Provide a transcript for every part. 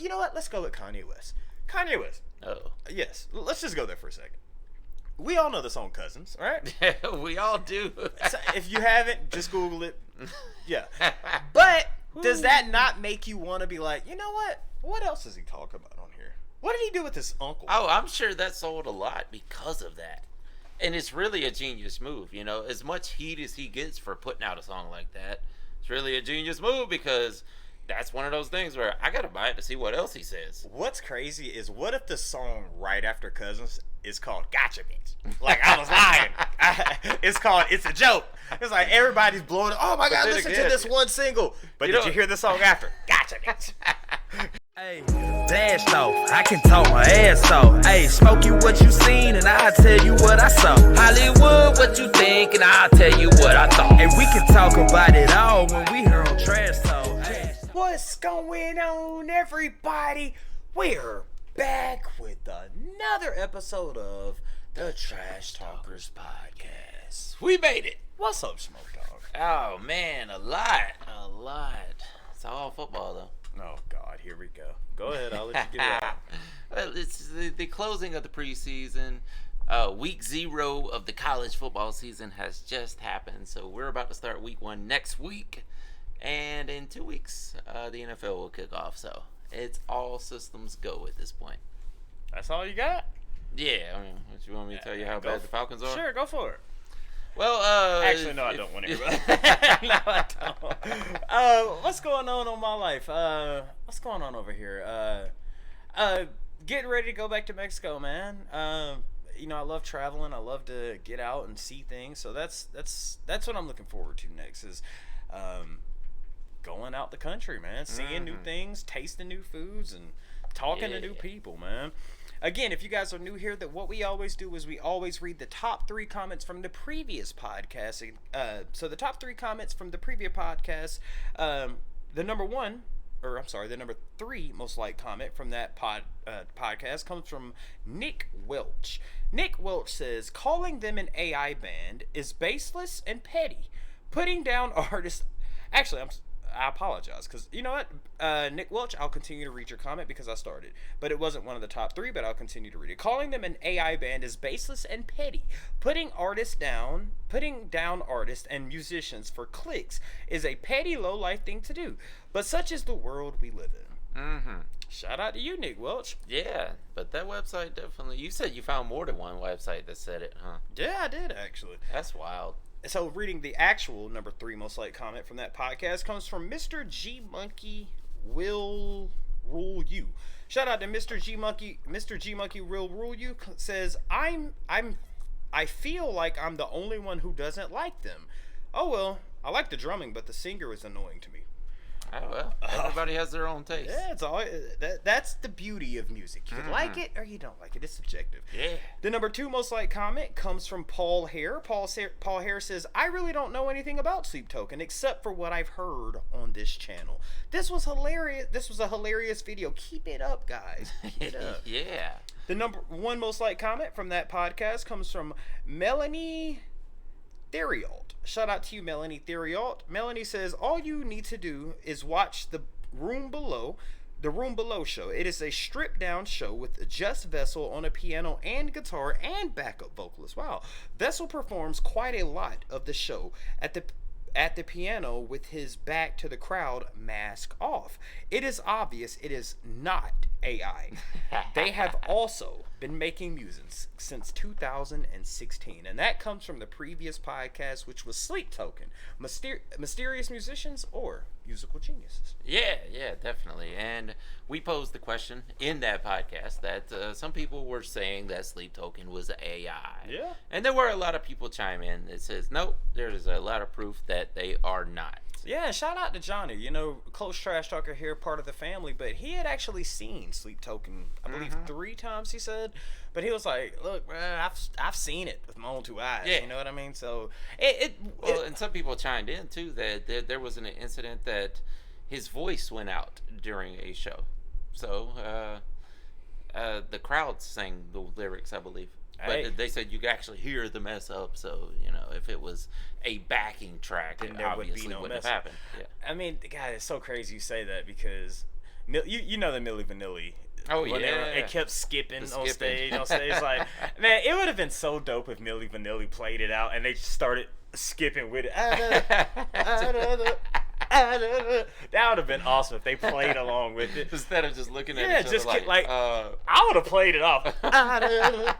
you know what? Let's go with Kanye West. Kanye West. Oh. Yes. Let's just go there for a second. We all know the song Cousins, right? We all do. So if you haven't, just Google it. Yeah. But does that not make you want to be like, you know what? What else is he talking about on here? What did he do with his uncle? Oh, I'm sure that sold a lot because of that. And it's really a genius move, you know. As much heat as he gets for putting out a song like that, it's really a genius move because that's one of those things where I gotta buy it to see what else he says. What's crazy is what if the song right after Cousins is called Gotcha Bitch? Like, I was lying. It's called It's a Joke. It's like everybody's blowing. Oh my God, listen to this one single. But did you hear the song after? Gotcha Bitch. Hey, blast off, I can talk my ass off. Hey, Smokey, what you seen, and I'll tell you what I saw. Hollywood, what you think, and I'll tell you what I thought. And we can talk about it all when we hear on Trash Talk. Hey. What's going on, everybody? We're back with another episode of the Trash Talkers Podcast. We made it. What's up, Smoke Dog? Oh man, a lot. It's all football though. Oh God, here we go. Go ahead, I'll let you get it out. Well, it's the closing of the preseason. Week 0 of the college football season has just happened, so we're about to start week 1 next week, and in 2 weeks, the NFL will kick off. So it's all systems go at this point. That's all you got? Yeah, I mean, what you want me to tell you how bad the Falcons are? Sure, go for it. Well, actually, no, I don't want to. No, I don't. What's going on my life? What's going on over here? Getting ready to go back to Mexico, man. You know, I love traveling. I love to get out and see things. So that's what I'm looking forward to next is going out the country, man. Seeing new things, tasting new foods, and talking to new people, man. Again, if you guys are new here, that what we always do is we always read the top 3 comments from the previous podcast. So the top 3 comments from the previous podcast, the number 3 most liked comment from that podcast comes from Nick Welch. Nick Welch says, calling them an AI band is baseless and petty. Putting down artists... Actually, I apologize, because you know what, Nick Welch, I'll continue to read your comment because I started, but it wasn't one of the top 3, but I'll continue to read it. Calling them an AI band is baseless and petty. Putting down artists and musicians for clicks is a petty, low-life thing to do, but such is the world we live in. Shout out to you, Nick Welch. Yeah, but that website definitely, you said you found more than one website that said it, huh? Yeah, I did, actually. That's wild. So reading the actual number 3 most liked comment from that podcast comes from Mr. G Monkey Will Rule You. Shout out to Mr. G Monkey. Mr. G Monkey Will Rule You says, I feel like I'm the only one who doesn't like them. Oh well, I like the drumming, but the singer is annoying to me. Oh well, everybody has their own taste. Yeah, it's all that's the beauty of music. You like it or you don't like it. It's subjective. Yeah. The number 2 most liked comment comes from Paul Hare. Paul Hare says, I really don't know anything about Sleep Token except for what I've heard on this channel. This was hilarious. This was a hilarious video. Keep it up, guys. Keep it up. Yeah. The number 1 most liked comment from that podcast comes from Melanie Theriault. Shout out to you, Melanie Theriault. Melanie says, all you need to do is watch the Room Below show. It is a stripped down show with just Vessel on a piano and guitar and backup vocalist. Wow. Vessel performs quite a lot of the show at the piano with his back to the crowd, mask off. It is obvious it is not AI. They have also been making music since 2016, and that comes from the previous podcast, which was Sleep Token, mysterious musicians or musical geniuses. Yeah, definitely. And we posed the question in that podcast that some people were saying that Sleep Token was AI. Yeah. And there were a lot of people chime in that says, nope, there's a lot of proof that they are not. Yeah, shout out to Johnny, close trash talker here, part of the family, but he had actually seen Sleep Token, I believe 3 times, he said, but he was like, look, man, I've seen it with my own 2 eyes, you know what I mean? So, and some people chimed in, too, that there was an incident that his voice went out during a show. So, the crowd sang the lyrics, I believe. But they said you could actually hear the mess up, so, if it was a backing track, then it there obviously would be no wouldn't mess have happened. Yeah. I mean, God, it's so crazy you say that because You know the Milli Vanilli. Oh, When yeah. it kept skipping The on skipping. stage. Like, man, it would have been so dope if Milli Vanilli played it out and they just started skipping with it. That would have been awesome if they played along with it. Instead of just looking at Yeah, each just other like, I would have played it off. that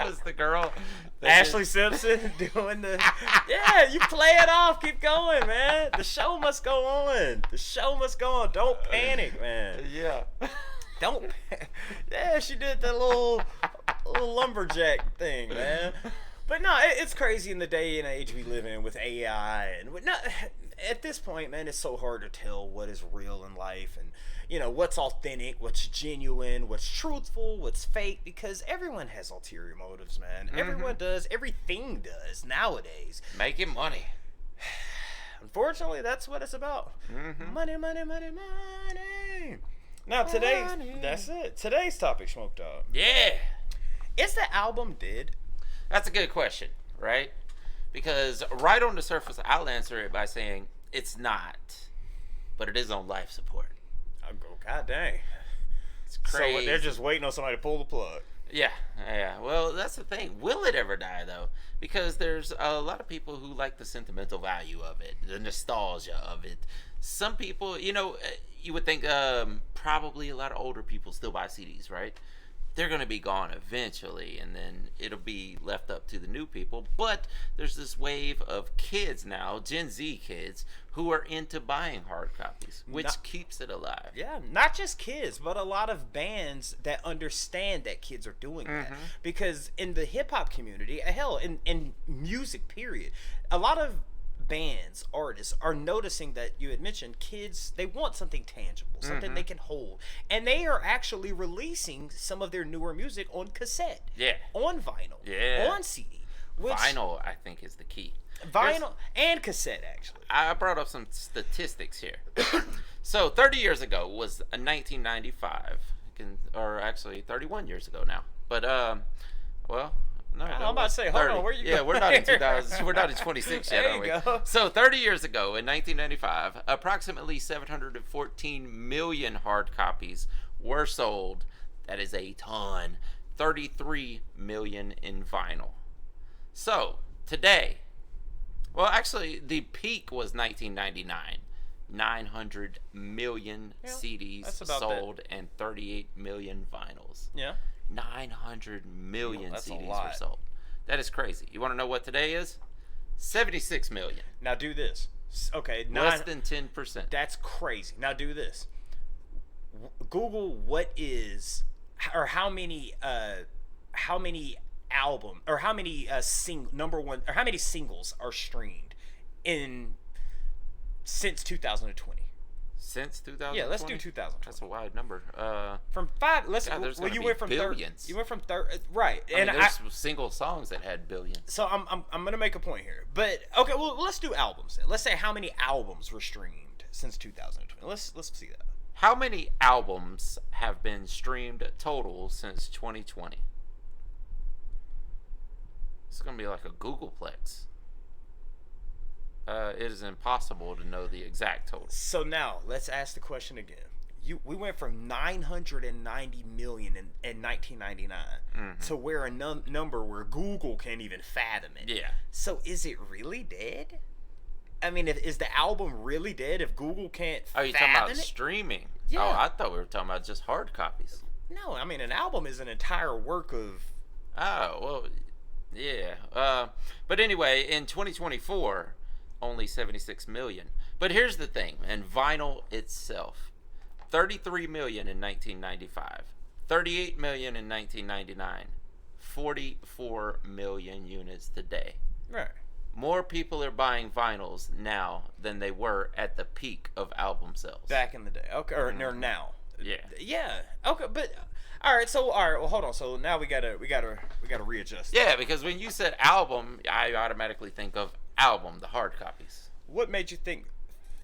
was the girl. that Ashley did- Simpson doing the yeah, you play it off, keep going, man. The show must go on. The show must go on. Don't panic, man. Yeah. Don't. Yeah, she did the little lumberjack thing, man. But no, it's crazy in the day and age we live in with AI and at this point, man, it's so hard to tell what is real in life and what's authentic, what's genuine, what's truthful, what's fake, because everyone has ulterior motives, man. Everyone does. Everything does nowadays. Making money. Unfortunately, that's what it's about. Money, money, money, money. Now that's it. Today's topic, Smoke Dog. Yeah. Is the album dead? That's a good question, right? Because right on the surface, I'll answer it by saying it's not, but it is on life support. I'll go, God dang. It's crazy. So they're just waiting on somebody to pull the plug. Yeah. Well, that's the thing. Will it ever die, though? Because there's a lot of people who like the sentimental value of it, the nostalgia of it. Some people, you would think probably a lot of older people still buy CDs, right? They're going to be gone eventually, and then it'll be left up to the new people. But there's this wave of kids now, Gen Z kids, who are into buying hard copies, which keeps it alive. Yeah, not just kids, but a lot of bands that understand that kids are doing that. Because in the hip-hop community, hell, in music, period, a lot of bands, artists are noticing that you had mentioned kids, they want something tangible, something they can hold, and they are actually releasing some of their newer music on cassette, on vinyl, on CD. Vinyl, I think, is the key. Vinyl and cassette, actually. I brought up some statistics here. So 30 years ago was 1995, or actually 31 years ago now. But well. No, I'm about to say, hold on, where you going? Yeah, we're not in 2000. We're not in 26 yet, there are we? you go. So 30 years ago, in 1995, approximately 714 million hard copies were sold. That is a ton. 33 million in vinyl. So today, well, actually, the peak was 1999. 900 million CDs sold and 38 million vinyls. Yeah. 900 million CDs were sold. That is crazy. You want to know what today is? 76 million. Now do this. Okay, less than 10%. That's crazy. Now do this. Google what is or how many album or how many number one or how many singles are streamed since 2020. Since 2020? Yeah, let's do 2020. That's a wide number. From 5, let's. God, well, you went from billions. You went from right, and there's single songs that had billions. So I'm gonna make a point here, but okay, well let's do albums then. Let's say how many albums were streamed since 2020. Let's see that. How many albums have been streamed total since 2020? It's gonna be like a Googleplex. It is impossible to know the exact total. So now let's ask the question again. We went from 990 million in 1999 to where a number where Google can't even fathom it. Yeah. So is it really dead? I mean, is the album really dead if Google can't fathom it? Oh, you're talking about streaming? Yeah. Oh, I thought we were talking about just hard copies. No, I mean an album is an entire work of. Oh well, yeah. But anyway, in 2024. Only 76 million. But here's the thing, and vinyl itself, 33 million in 1995, 38 million in 1999, 44 million units today. Right. More people are buying vinyls now than they were at the peak of album sales. Back in the day. Okay, or now. Yeah. Yeah. Okay, but all right, well hold on. So now we gotta readjust. Yeah, because when you said album, I automatically think of album, the hard copies. What made you think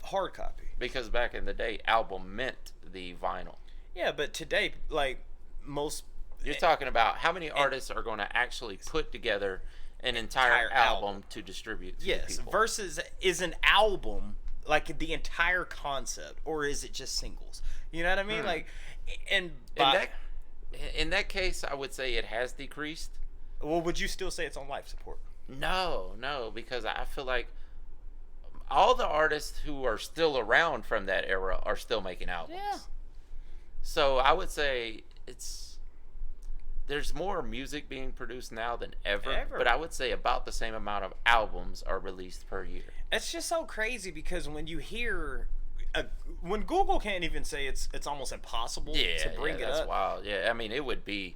hard copy? Because back in the day, album meant the vinyl. Yeah, but today, like most, you're talking about how many artists are going to actually put together an entire album to distribute to people. Versus is an album like the entire concept, or is it just singles? You know what I mean? Like, and in that case, I would say it has decreased. Well, would you still say it's on life support? No, because I feel like all the artists who are still around from that era are still making albums. Yeah. So I would say there's more music being produced now than ever, but I would say about the same amount of albums are released per year. It's just so crazy because when you hear, when Google can't even say it's almost impossible to bring it up. That's wild. Yeah, I mean, it would be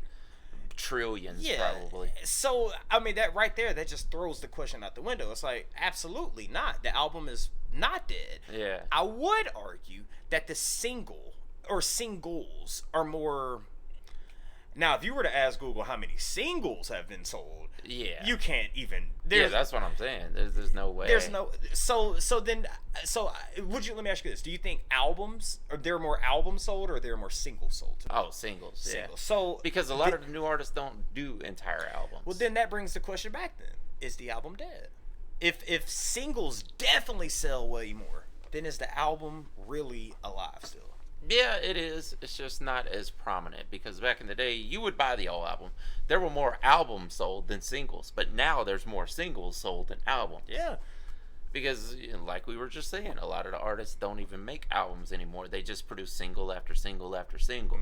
trillions probably. So, I mean, that right there, that just throws the question out the window. It's like, absolutely not. The album is not dead. Yeah. I would argue that the single or singles are more. Now, if you were to ask Google how many singles have been sold, you can't even. Yeah, that's what I'm saying. There's no way. There's no. So would you? Let me ask you this: do you think are there more albums sold, or are there more singles sold? Oh, singles. Yeah. So because a lot of the new artists don't do entire albums. Well, then that brings the question back. Then is the album dead? If singles definitely sell way more, then is the album really alive still? Yeah, it is. It's just not as prominent because back in the day, you would buy the whole album. There were more albums sold than singles, but now there's more singles sold than albums. Yeah. Because, like we were just saying, a lot of the artists don't even make albums anymore. They just produce single after single after single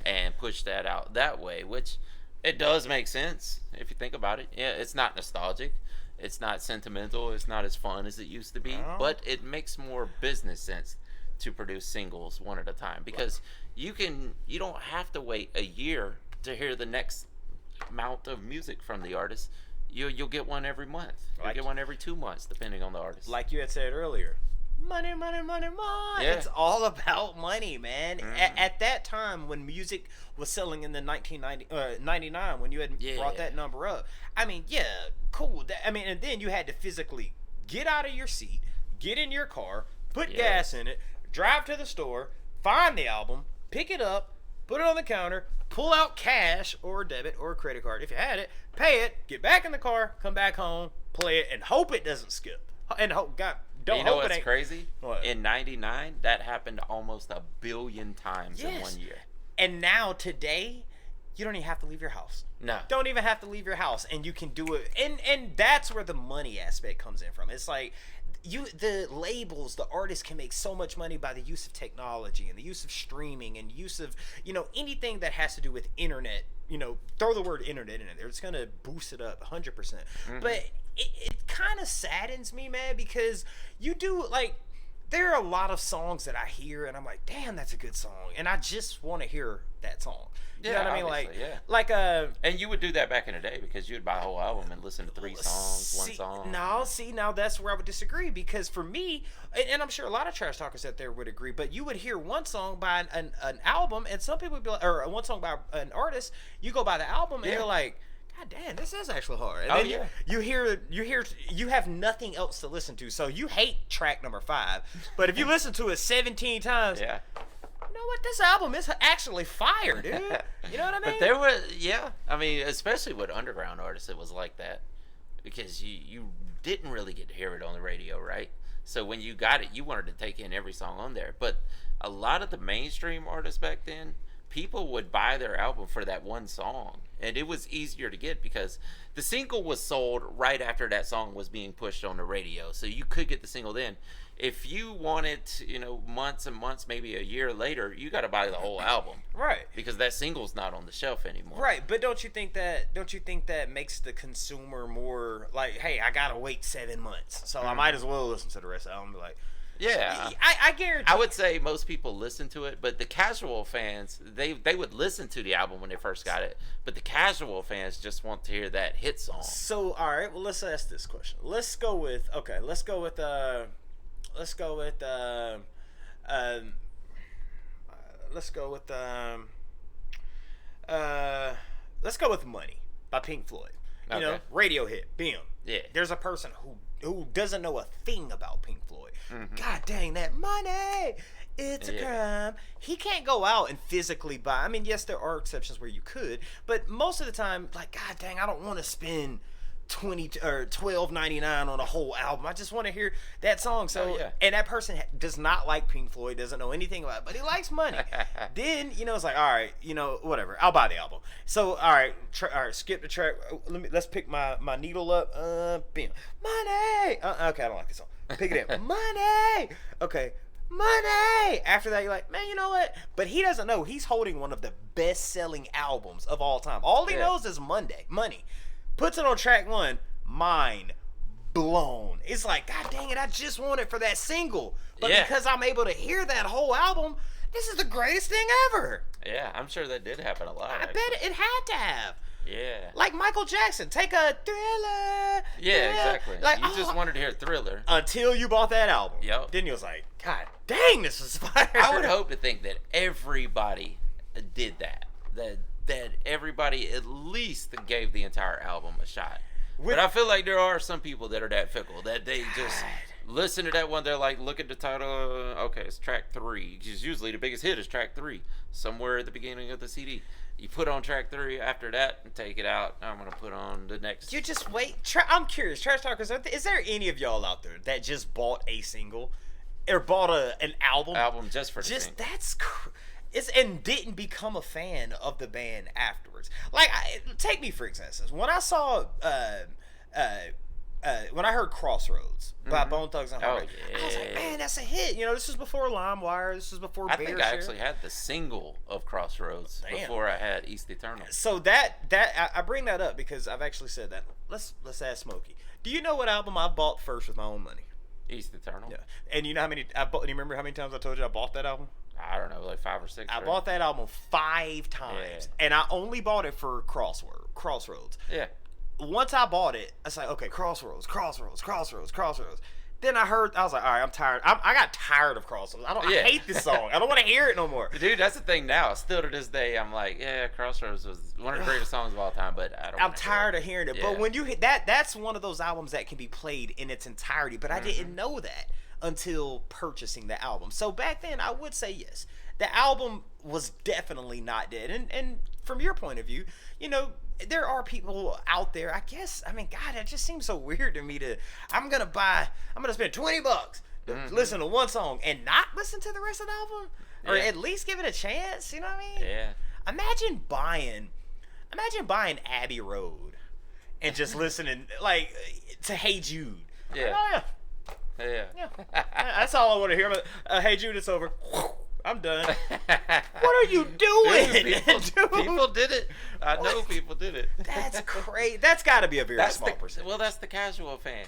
and push that out that way, which it does make sense if you think about it. Yeah, it's not nostalgic. It's not sentimental. It's not as fun as it used to be, but it makes more business sense to produce singles one at a time because you don't have to wait a year to hear the next amount of music from the artist. You'll get one every month. You'll get one every 2 months depending on the artist. Like you had said earlier, money. Yeah. It's all about money, man. At that time when music was selling in the 1999, when you had brought that number up, I mean, cool. And then you had to physically get out of your seat, get in your car, put gas in it, drive to the store, find the album, pick it up, put it on the counter, pull out cash or debit or credit card if you had it, pay it, get back in the car, come back home, play it, and hope it doesn't skip. And hope you know what's crazy? What? In '99, that happened almost 1 billion times in 1 year. And now today, you don't even have to leave your house. No. Don't even have to leave your house, and you can do it. And that's where the money aspect comes in from. It's like the labels, the artists can make so much money by the use of technology and the use of streaming and use of anything that has to do with internet. Throw the word internet in there, it's gonna boost it up 100%. But it kind of saddens me, man, because you do there are a lot of songs that I hear and I'm like, damn, that's a good song, and I just want to hear that song. You know what I mean? And you would do that back in the day because you would buy a whole album and listen to 3 songs, one song. Now that's where I would disagree, because for me, and I'm sure a lot of trash talkers out there would agree, but you would hear one song by an album, and some people would be like, or one song by an artist, you go by the album and you're like, God damn, this is actually hard. And then you have nothing else to listen to, so you hate track number 5, but if you listen to it 17 times, you know what? This album is actually fire, dude. You know what I mean? But there was, I mean, especially with underground artists, it was like that because you didn't really get to hear it on the radio, right? So when you got it, you wanted to take in every song on there. But a lot of the mainstream artists back then, people would buy their album for that one song, and it was easier to get because the single was sold right after that song was being pushed on the radio, so you could get the single then. If you wanted, months and months, maybe a year later, you got to buy the whole album, right? Because that single's not on the shelf anymore, right? But don't you think that makes the consumer more like, hey, I gotta wait 7 months, so I might as well listen to the rest of the album? Be like, yeah, I guarantee. I would say most people listen to it, but the casual fans, they would listen to the album when they first got it, but the casual fans just want to hear that hit song. So, all right, well, let's ask this question. Let's go with Money by Pink Floyd. Radio hit, bam. Yeah. There's a person who doesn't know a thing about Pink Floyd. God dang, that money, it's a crime. He can't go out and physically buy. I mean, yes, there are exceptions where you could, but most of the time, like, God dang, I don't want to spend $20 or $12.99 on a whole album. I just want to hear that song. So, and that person does not like Pink Floyd, doesn't know anything about it, but he likes money. Then, it's like, all right, whatever. I'll buy the album. So, all right, skip the track. Let's pick my needle up. Bam. Money. Okay, I don't like this song. Pick it in. Money. Okay. Money. After that, you're like, man, you know what? But he doesn't know. He's holding one of the best-selling albums of all time. All he knows is Money. Puts it on track 1. Mind blown. It's like, God dang it, I just want it for that single. But because I'm able to hear that whole album, this is the greatest thing ever. Yeah, I'm sure that did happen a lot. I bet it had to have. Yeah. Like Michael Jackson. Take a Thriller. Yeah, exactly. Like, you just wanted to hear Thriller. Until you bought that album. Yep. Then you was like, God dang, this is fire. I would hope to think that everybody did that. That everybody at least gave the entire album a shot. But I feel like there are some people that are that fickle, that they just listen to that one, they're like, look at the title, okay, it's track 3. Because usually the biggest hit is track 3, somewhere at the beginning of the CD. You put on track 3, after that, and take it out. I'm going to put on the next. You just wait. I'm curious, Trash Talkers, is there any of y'all out there that just bought a single or bought an album? Album just for the single. That's and didn't become a fan of the band afterwards. Like, take me for example. When I saw, when I heard Crossroads by Bone Thugs and Harmony, I was like, man, that's a hit. This was before LimeWire. This was before Bear I think I actually had the single of Crossroads before I had East Eternal. So I bring that up because I've actually said that. Let's ask Smokey. Do you know what album I bought first with my own money? East Eternal. Yeah. And you know how many? Do you remember how many times I told you I bought that album? I don't know, like 5 or 6. I bought that album 5 times, and I only bought it for Crossroads. Yeah. Once I bought it, I was like, okay, Crossroads. Then I was like, all right, I'm tired. I got tired of Crossroads. I hate this song. I don't want to hear it no more. Dude, that's the thing now. Still to this day, I'm like, yeah, Crossroads was one of the greatest songs of all time, but I'm tired of hearing it. Yeah. But when you hit that's one of those albums that can be played in its entirety. But I didn't know that until purchasing the album. So back then, I would say yes. The album was definitely not dead. And from your point of view, there are people out there, I guess, God, it just seems so weird to me I'm going to spend $20 to listen to one song and not listen to the rest of the album? Or at least give it a chance, you know what I mean? Yeah. Imagine buying Abbey Road and just listening, like, to Hey Jude. Yeah. Oh, yeah. That's all I want to hear. Hey Jude, it's over. I'm done. What are you doing? Dude, people did it. I know people did it. That's crazy. That's got to be a very small percentage. Well, that's the casual fan,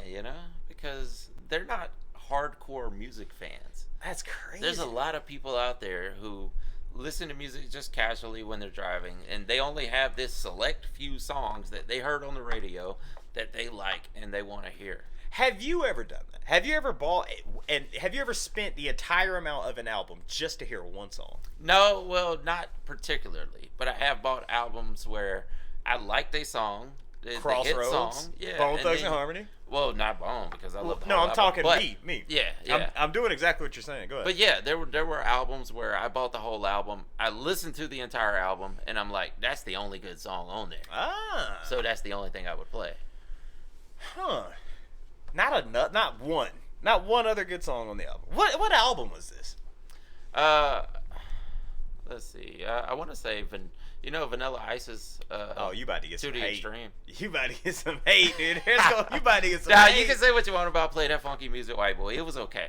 because they're not hardcore music fans. That's crazy. There's a lot of people out there who listen to music just casually when they're driving, and they only have this select few songs that they heard on the radio that they like and they want to hear. Have you ever done that? Have you ever bought and have you ever spent the entire amount of an album just to hear one song? No, well, not particularly, but I have bought albums where I liked a song, Crossroads, the hit song, Bone Thugs and Harmony. Well, not Bone because I love the no, whole I'm album, talking but, me. Yeah. I'm doing exactly what you're saying. Go ahead. But yeah, there were albums where I bought the whole album. I listened to the entire album, and I'm like, that's the only good song on there. So that's the only thing I would play. Huh. Not one other good song on the album. What album was this? Let's see. I want to say Vanilla Ice's. You about to get some hate. Extreme. You about to get some hate, dude. You about to get some Now hate. you can say what you want about Play That Funky Music, White Boy. It was okay,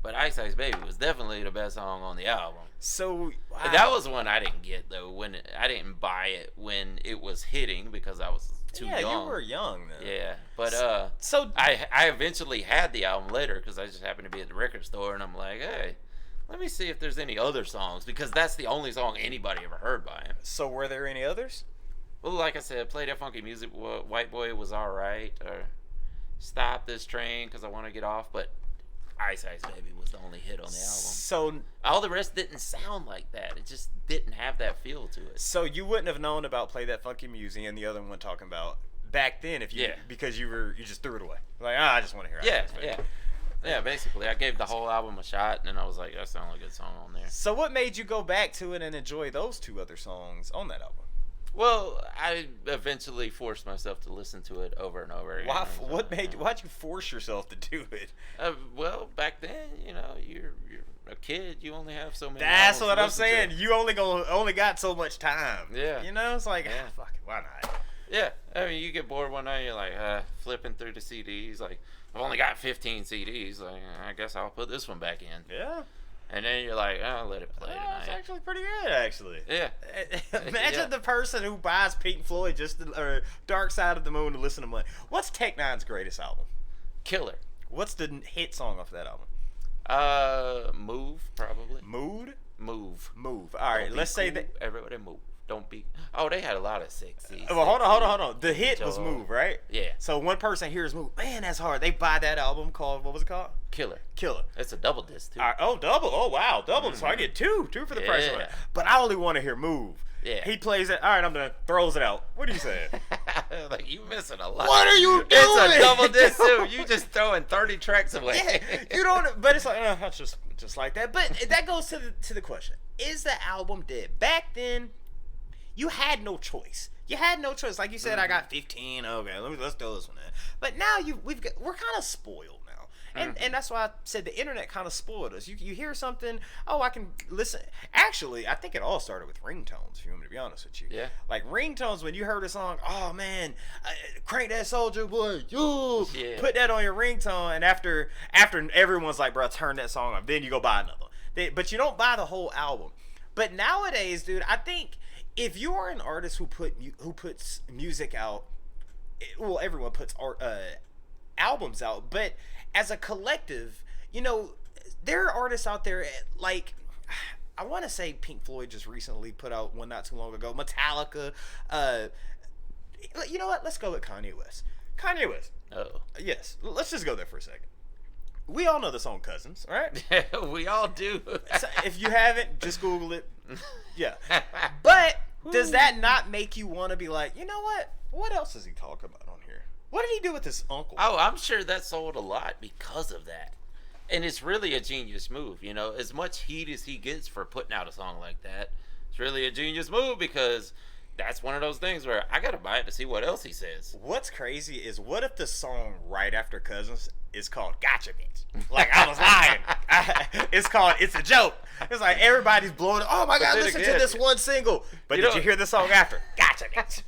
but Ice Ice Baby was definitely the best song on the album. So that was one I didn't get though. I didn't buy it when it was hitting because I was too young. Yeah, you were young then. Yeah, but so I eventually had the album later because I just happened to be at the record store and I'm like, hey, let me see if there's any other songs because that's the only song anybody ever heard by him. So were there any others? Well, like I said, Play That Funky Music, White Boy was all right, or Stop This Train because I want to get off, but Ice Ice Baby was the only hit on the album. So all the rest didn't sound like that. It just didn't have that feel to it. So you wouldn't have known about Play That Funky Music and the other one talking about back then because you just threw it away. Like, I just want to hear Ice Ice Baby. Yeah, basically. I gave the whole album a shot, and then I was like, that's the only good song on there. So what made you go back to it and enjoy those two other songs on that album? Well, I eventually forced myself to listen to it over and over again. Why'd you force yourself to do it? Well, back then, you're a kid. You only have so many. That's albums what to I'm listen saying. to. You only got so much time. Yeah. It's like, Yeah. fuck it, why not? Yeah, I mean, you get bored one night, you're like, flipping through the CDs, like, I've only got 15 CDs, like, I guess I'll put this one back in. Yeah. And then you're like, oh, let it play tonight. It's actually pretty good, actually. Yeah. Imagine the person who buys Pink Floyd or Dark Side of the Moon to listen to Money. What's Tech Nine's greatest album? Killer. What's the hit song off that album? Move, probably. Mood? Move. All right, Don't be let's say cool. that. Everybody move. Don't be. Oh, they had a lot of sexy. Well, hold on. The hit was Move, right? Yeah. So one person hears Move. Man, that's hard. They buy that album called, what was it called? Killer. It's a double disc, too. Double. Oh, wow. Double. So I get two for the price of one. But I only want to hear Move. Yeah. He plays it. All right, I'm done. Throws it out. What are you saying? Like, you missing a lot. What are you doing? It's a double disc, too. You just throwing 30 tracks away. Yeah, you don't. But it's like, that's just like that. But that goes to the question: is the album dead? Back then, you had no choice. Like you said, I got 15. Okay, let's throw this one in. But now we're kind of spoiled now, and that's why I said the internet kind of spoiled us. You hear something, I can listen. Actually, I think it all started with ringtones. If you want me to be honest with you, Yeah. Like ringtones when you heard a song. Oh man, crank that Soldier Boy, put that on your ringtone, and after everyone's like, bro, turn that song on. Then you go buy another one. But you don't buy the whole album. But nowadays, dude, I think if you are an artist who puts music out, well, everyone puts albums out, but as a collective, there are artists out there like, I want to say Pink Floyd just recently put out one not too long ago. Metallica. You know what? Let's go with Kanye West. Oh. Yes. Let's just go there for a second. We all know the song Cousins, right? We all do. So if you haven't, just Google it. Yeah. But does that not make you want to be like, you know what? What else does he talk about on here? What did he do with his uncle? Oh, I'm sure that sold a lot because of that. And it's really a genius move, As much heat as he gets for putting out a song like that, it's really a genius move because that's one of those things where I gotta buy it to see what else he says. What's crazy is what if the song right after Cousins is called Gotcha Bitch? Like, I was lying. It's called It's a Joke. It's like everybody's blowing. Oh my God, listen to this one single. But did you hear the song after? Gotcha Bitch.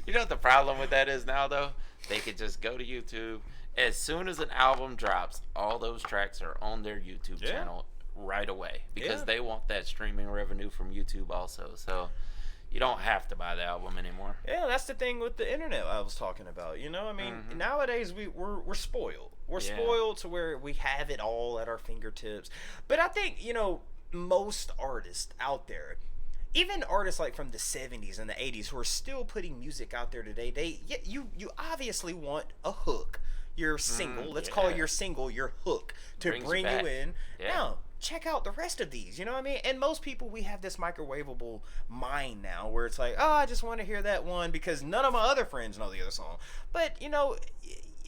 You know what the problem with that is now, though? They could just go to YouTube. As soon as an album drops, all those tracks are on their YouTube channel right away because they want that streaming revenue from YouTube also. So you don't have to buy the album anymore. Yeah, that's the thing with the internet I was talking about. I mean, nowadays we're spoiled. We're spoiled to where we have it all at our fingertips. But I think, most artists out there, even artists like from the 70s and the 80s who are still putting music out there today, you obviously want a hook. Your single, let's call your single your hook to bring you in. Yeah. Now, check out the rest of these, you know what I mean? And most people, we have this microwavable mind now where it's like, I just want to hear that one because none of my other friends know the other song. But,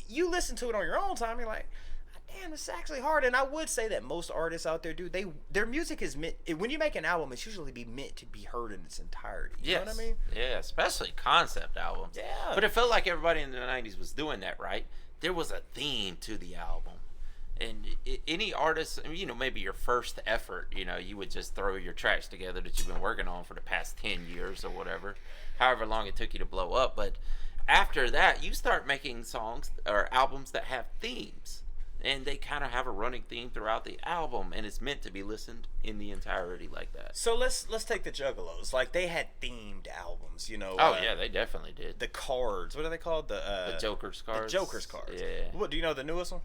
you listen to it on your own time, you're like, damn, it's actually hard. And I would say that most artists out there, their music is meant, when you make an album, it's usually meant to be heard in its entirety. You know what I mean? Yeah, especially concept albums. Yeah. But it felt like everybody in the 90s was doing that, right? There was a theme to the album. And any artist, maybe your first effort, you would just throw your tracks together that you've been working on for the past 10 years or whatever, however long it took you to blow up. But after that, you start making songs or albums that have themes. And they kind of have a running theme throughout the album, and it's meant to be listened in the entirety like that. So let's take the Juggalos. Like, they had themed albums, Oh, yeah, they definitely did. The Cards. What are they called? The Joker's Cards. The Joker's Cards. Yeah. What, do you know the newest one?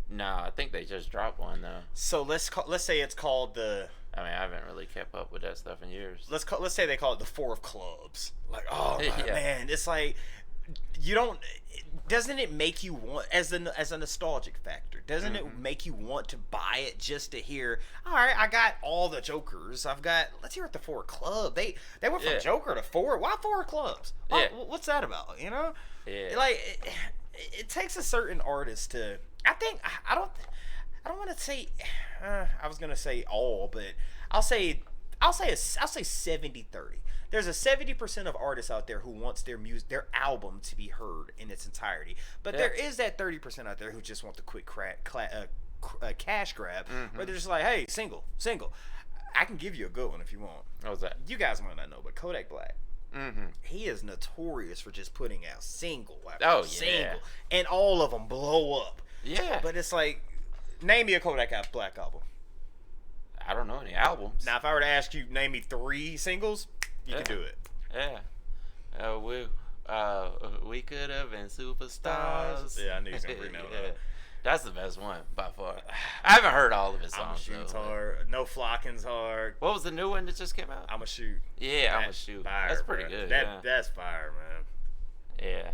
No, I think they just dropped one, though. So let's say it's called the... I mean, I haven't really kept up with that stuff in years. Let's say they call it the Four of Clubs. Like, oh, man, it's like... doesn't it make you want, as a nostalgic factor, doesn't it make you want to buy it just to hear, all right, I got all the Jokers, let's hear what the Four Club, they went from Joker to Four, why Four Clubs? What's that about, Yeah. Like, it takes a certain artist to, I don't want to say, I was going to say all, but I'll say I'll say 70-30. There's a 70% of artists out there who wants their album to be heard in its entirety, but there is that 30% out there who just want the quick cash grab, where they're just like, hey, single. I can give you a good one if you want. What was that? You guys might not know, but Kodak Black. He is notorious for just putting out single after single, and all of them blow up. Yeah, but it's like, name me a Kodak Black album. I don't know any albums. Now, if I were to ask you, name me 3 singles, you can do it. Yeah. We could have been superstars. Yeah, I knew you was gonna bring that one up. That's the best one by far. I haven't heard all of his songs. I'ma Shoot's hard. No Flocking's hard. What was the new one that just came out? I'ma Shoot. Yeah, I'ma Shoot. Fire, that's pretty good. That's fire, man. Yeah.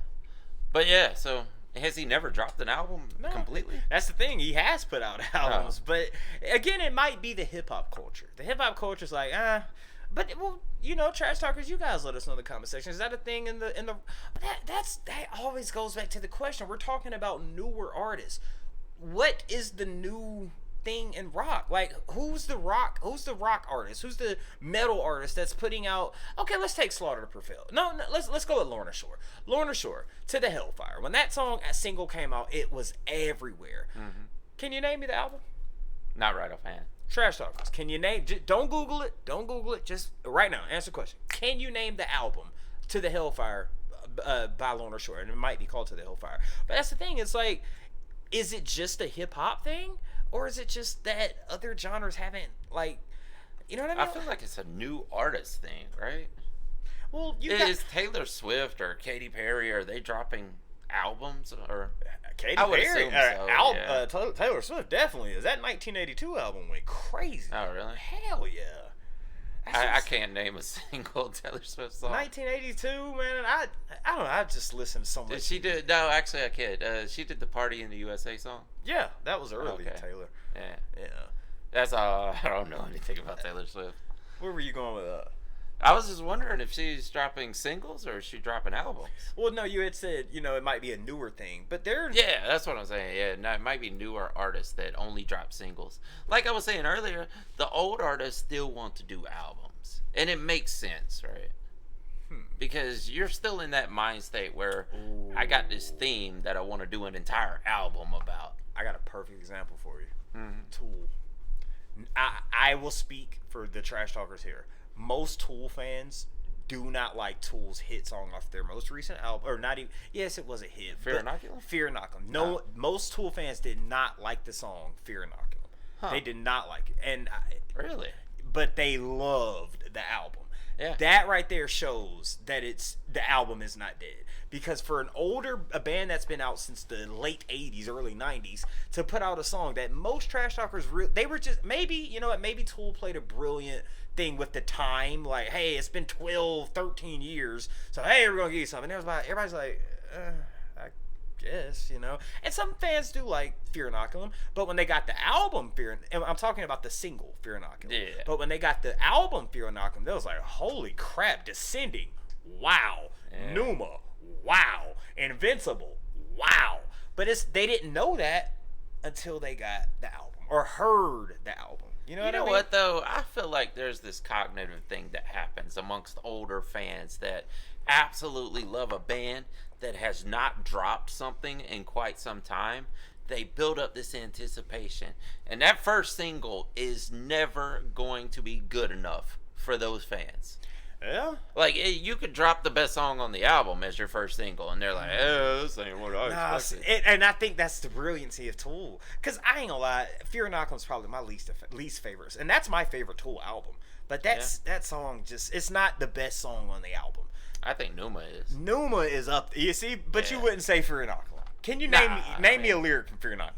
But yeah, so has he never dropped an album completely? That's the thing. He has put out albums, but again, it might be the hip hop culture. The hip hop culture is like, but well, you know, trash talkers, you guys let us know in the comment section. Is that a thing in the? That always goes back to the question. We're talking about newer artists. What is the new thing in rock? Like, who's the rock artist? Who's the metal artist that's putting out? Okay, let's take Slaughter to Prevail. No, let's go with Lorna Shore. Lorna Shore, To the Hellfire. When that single came out, it was everywhere. Can you name me the album? Not right offhand. Trash talkers, can you name? Don't Google it. Just right now. Answer the question. Can you name the album To the Hellfire by Lorna Shore? And it might be called To the Hellfire. But that's the thing. It's like, is it just a hip hop thing, or is it just that other genres haven't, like, you know what I mean? I feel like it's a new artist thing, right? Well, is Taylor Swift or Katy Perry, are they dropping albums or? Katy Perry, Taylor Swift definitely is. That 1982 album went crazy. Oh, really? Hell yeah. I can't name a single Taylor Swift song. 1982, man. I don't know. I just listened to so much. Did she do? No, actually, I kid. She did the Party in the USA song. Yeah, that was early Taylor. Yeah. That's all. I don't know anything about Taylor Swift. Where were you going with that? I was just wondering if she's dropping singles or is she dropping albums. Well, no, you had said, it might be a newer thing, but they're... Yeah, that's what I'm saying. Yeah, no, it might be newer artists that only drop singles. Like I was saying earlier, the old artists still want to do albums. And it makes sense, right? Because you're still in that mind state where I got this theme that I want to do an entire album about. I got a perfect example for you. Tool. I will speak for the trash talkers here. Most Tool fans do not like Tool's hit song off their most recent album, or not even. Yes, it was a hit. Fear Inoculum. Fear Inoculum. No, most Tool fans did not like the song Fear Inoculum. They did not like it, and really, but they loved the album. Yeah. That right there shows that the album is not dead. Because for a band that's been out since the late 80s, early 90s, to put out a song that most trash talkers, they were just, maybe Tool played a brilliant thing with the time. Like, hey, it's been 12, 13 years. So, hey, we're going to give you something. Everybody's like, I guess, And some fans do like Fear Inoculum. But when they got the album and I'm talking about the single Fear Inoculum. Yeah. But when they got the album Fear Inoculum, they was like, holy crap, Descending. Wow. Yeah. Pneuma. Wow. Invincible. Wow. But they didn't know that until they got the album or heard the album. You know what though? I feel like there's this cognitive thing that happens amongst older fans that absolutely love a band that has not dropped something in quite some time. They build up this anticipation, and that first single is never going to be good enough for those fans. Yeah. Like, you could drop the best song on the album as your first single, and they're like, this ain't what I expected. And I think that's the brilliancy of Tool. Because I ain't gonna lie, Fear Inoculum is probably my least favorite. And that's my favorite Tool album. But that song it's not the best song on the album. I think Pneuma is. Pneuma is up. You see? But you wouldn't say Fear Inoculum. Can you name me a lyric from Fear Inoculum?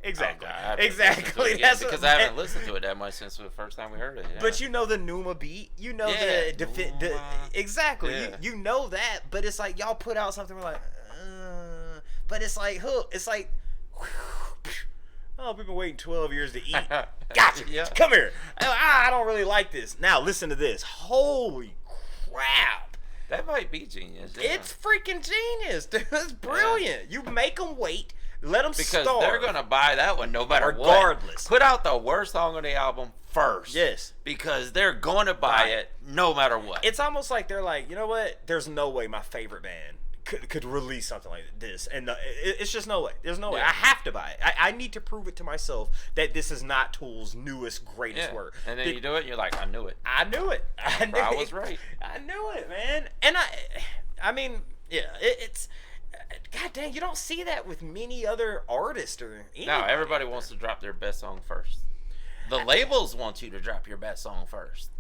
Exactly. Oh, exactly. That's because I haven't listened to it that much since the first time we heard it. Yeah. But you know the Pneuma beat. You know the exactly. Yeah. You know that. But it's like y'all put out something we're like, but it's like it's like, oh, we've been waiting 12 years to eat. Gotcha. Yeah. Come here. I don't really like this. Now listen to this. Holy crap. That might be genius. Yeah. It's freaking genius, dude. It's brilliant. You make them wait. Let them because starve. they're gonna buy that one no matter regardless. what. Put out the worst song on the album first. Yes. Because they're gonna buy it no matter what. It's almost like they're like, you know what? There's no way my favorite band could release something like this, and it's just no way. There's no way. I have to buy it. I need to prove it to myself that this is not Tool's newest, greatest work. And then you do it, and you're like, I knew it. I knew it. I was right. I knew it, man. And I mean, yeah, it's. God dang, you don't see that with many other artists or anybody. No, everybody wants to drop their best song first. The labels want you to drop your best song first.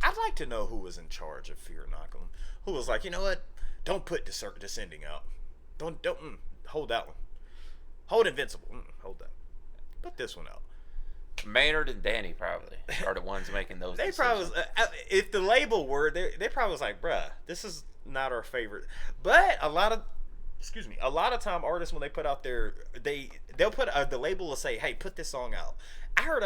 I'd like to know who was in charge of Fear Inoculum. Who was like, you know what? Don't put Descending out. Don't hold that one. Hold Invincible. Hold that. Put this one out. Maynard and Danny probably are the ones making those They decisions. probably was, if the label were, they probably was like, bruh, this is not our favorite. But a lot of time artists, when they put out they'll put the label will say, hey, put this song out. I heard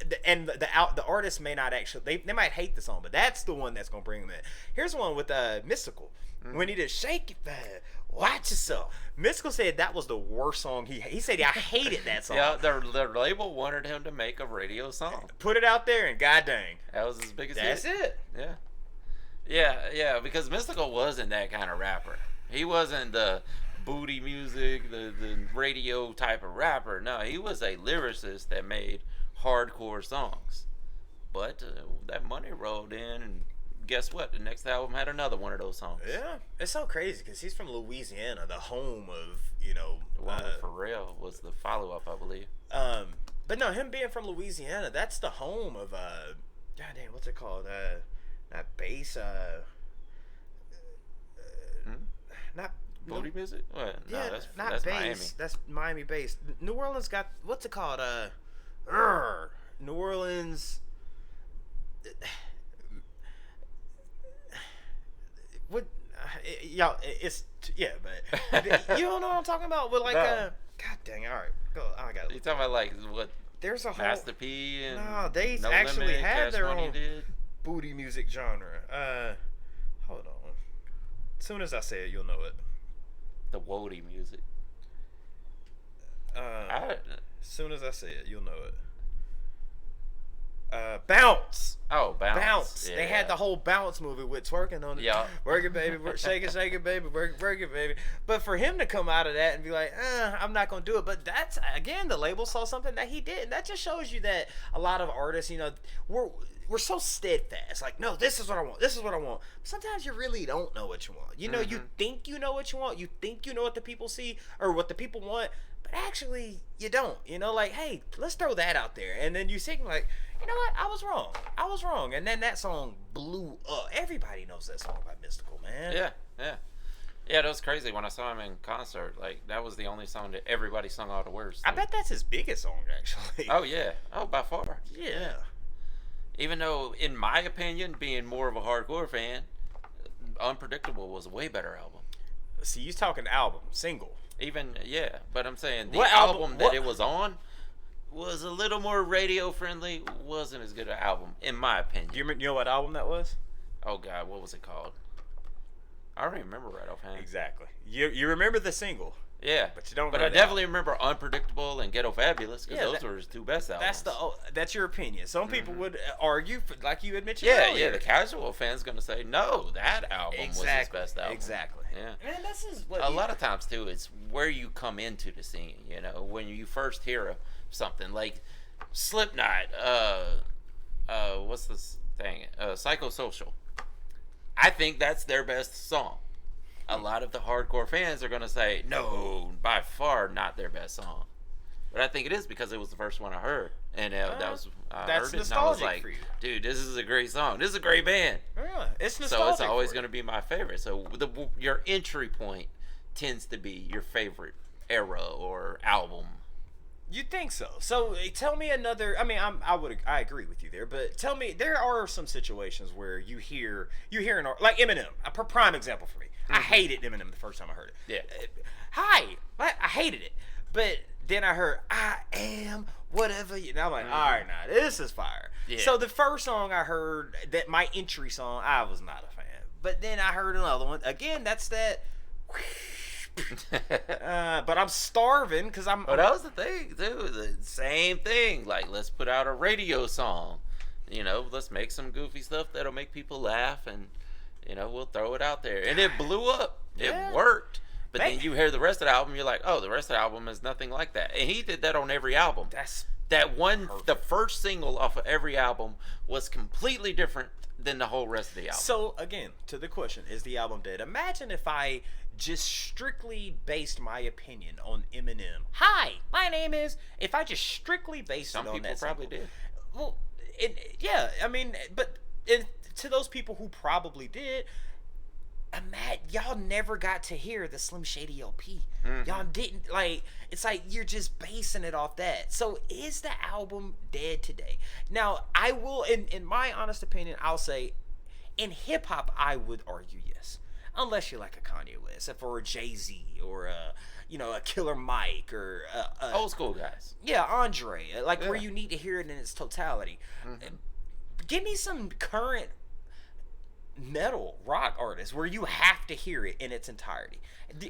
the artist may not actually they might hate the song, but that's the one that's gonna bring them in. Here's one with Mystical. When he did Shake It Bad, Watch Yourself. Mystical said that was the worst song he said I hated that song. Yeah, their label wanted him to make a radio song. Put it out there and god dang. That was his biggest That's hit. it. Yeah, because Mystical wasn't that kind of rapper. He wasn't the booty music, the radio type of rapper. No, he was a lyricist that made hardcore songs. But that money rolled in, and guess what? The next album had another one of those songs. Yeah, it's so crazy because he's from Louisiana, the home of The one with Pharrell was the follow-up, I believe. But no, him being from Louisiana, that's the home of god damn, what's it called? Not bass. Not Booty music? What? No, yeah, that's not that's bass. Miami. That's Miami bass. New Orleans got what's it called? New Orleans. What? Y'all, it's but you don't know what I'm talking about. With like No. God dang! All right, go. I got. You talking about like what? There's a whole Master P and No, they No actually Limit, had Cash their Money own did. booty music genre. Hold on. As soon as I say it, you'll know it. The Wody music. As soon as I say it, you'll know it. Bounce. Oh, Bounce. Yeah. They had the whole Bounce movie with twerking on it. Yeah. Work it, baby. Shake it, baby. Work it, baby. But for him to come out of that and be like, I'm not going to do it. But that's, again, the label saw something that he did. And that just shows you that a lot of artists, we're so steadfast. Like, no, this is what I want. This is what I want. Sometimes you really don't know what you want. You know, you think you know what you want. You think you know what the people see or what the people want. But actually, you don't. Like, hey, let's throw that out there. And then you sing like, you know what? I was wrong. And then that song blew up. Everybody knows that song by Mystical, man. Yeah, that was crazy when I saw him in concert. Like, that was the only song that everybody sung all the words to. I bet that's his biggest song, actually. Oh, yeah. Oh, by far. Yeah. Even though, in my opinion, being more of a hardcore fan, Unpredictable was a way better album. See, you're talking album, single. But I'm saying the What album that what- it was on was a little more radio friendly. Wasn't as good an album, in my opinion. You know what album that was? Oh God, what was it called? I don't even remember right offhand. Exactly. You remember the single. Yeah, But you don't But know I the definitely remember Unpredictable and Ghetto Fabulous because Yeah, those were his two best albums. That's your opinion. Some people would argue, like you had mentioned Yeah, earlier. the casual fan's gonna say no. That album was his best album. Exactly. Yeah. Man, this is what A lot of times too, it's where you come into the scene. When you first hear something like Slipknot. What's this thing? Psychosocial. I think that's their best song. A lot of the hardcore fans are gonna say no, by far not their best song. But I think it is because it was the first one I heard, and I that's heard it and I was nostalgic like, for you. dude, this is a great song. This is a great band. Yeah, it's nostalgic. So it's always for going to be my favorite. So your entry point tends to be your favorite era or album. You think so? So tell me another. I mean, I agree with you there, but tell me, there are some situations where you hear like Eminem, a prime example for me. I hated Eminem the first time I heard it. Yeah. I hated it, but then I heard I am whatever. And I'm like, all right, now this is fire. Yeah. So the first song I heard, that my entry song, I was not a fan. But then I heard another one. Again, that's that. But I'm starving because I'm. But that was the thing too. The same thing. Like, let's put out a radio song. Let's make some goofy stuff that'll make people laugh, and we'll throw it out there. And it blew up. Yeah. It worked. But then you hear the rest of the album, you're like, oh, the rest of the album is nothing like that. And he did that on every album. The first single off of every album was completely different than the whole rest of the album. So again, to the question, is the album dead? Imagine if I just strictly based my opinion on Eminem. Hi, my name is. If I just strictly based it on that. Some people probably did. Well, but to those people who probably did, y'all never got to hear the Slim Shady LP. Mm-hmm. Y'all didn't, it's like you're just basing it off that. So is the album dead today? Now, I will, in my honest opinion, I'll say, in hip hop, I would argue yes. Unless you're like a Kanye West, or a Jay-Z, or a Killer Mike, or old school guys. Yeah, Andre, where you need to hear it in its totality. Mm-hmm. Give me some current metal rock artists where you have to hear it in its entirety.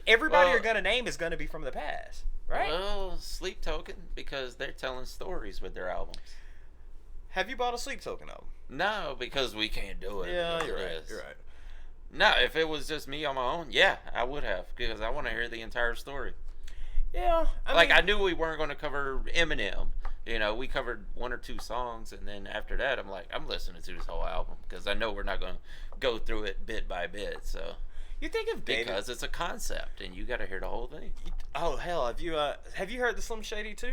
Everybody you're gonna name is gonna be from the past, right? Well, Sleep Token, because they're telling stories with their albums. Have you bought a Sleep Token album? No, because we can't do it. Yeah, you're right. No, if it was just me on my own, yeah, I would have, because I want to hear the entire story. Yeah, I knew we weren't going to cover Eminem. We covered one or two songs, and then after that, I'm like, I'm listening to this whole album because I know we're not going to go through it bit by bit. So you think of David, because it's a concept, and you got to hear the whole thing. Oh hell, have you heard the Slim Shady 2?